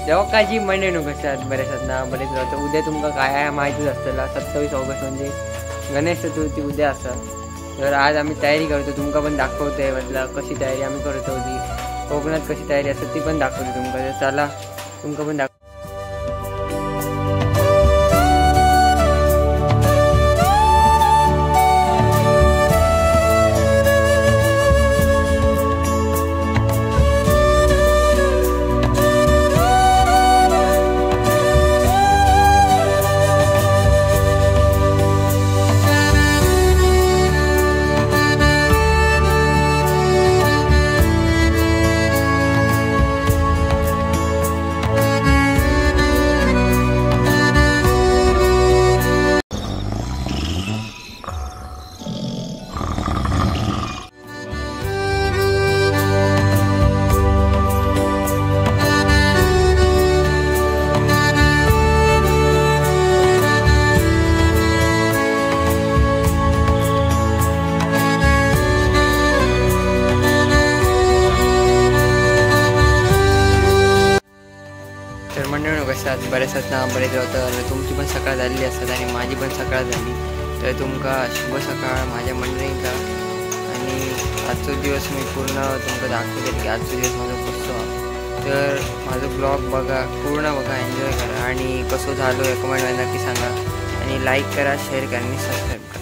देवकाची मंडळी कशात बरेच ना बरेच राहतं. उद्या तुमका काय माहितीच असतला 27 ऑगस्ट म्हणजे गणेश चतुर्थी उद्या असा. तर आज आम्ही तयारी करतो, तुमका पण दाखवतोय म्हटलं कशी तयारी आम्ही करतो ती कोकणात कशी तयारी असते ती पण दाखवतो तुमका. तर चला तुमका पण दाखव. तर मंडळी कशात बरेच ना बरेच होतं. तुमची पण सकाळ झालेली असतात आणि माझी पण सकाळ झाली. तर तुमका शुभ सकाळ माझ्या मंडळींका. आणि आजचा दिवस मी पूर्ण तुमका दाखवते की आजचा दिवस माझा कसो. तर माझं ब्लॉग बघा, पूर्ण बघा, एन्जॉय करा आणि कसं झालो आहे कमेंटमध्ये नक्की सांगा. आणि लाईक करा, शेअर करा आणि सबस्क्राईब करा.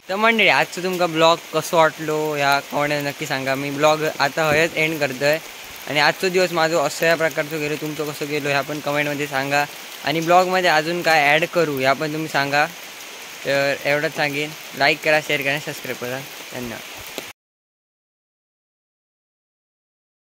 तर मंडळी आजचं तुमका ब्लॉग कसं वाटलो ह्या कमेंट नक्की सांगा. मी ब्लॉग आता हयच एंड करतोय. आणि आजचा दिवस माझं असं या प्रकारचं गेलो, तुमचं कसं गेलो ह्या पण कमेंटमध्ये सांगा. आणि ब्लॉगमध्ये अजून काय ॲड करू ह्या पण तुम्ही सांगा. तर एवढंच सांगेन. लाईक करा, शेअर करा, सबस्क्राईब करा. धन्यवाद.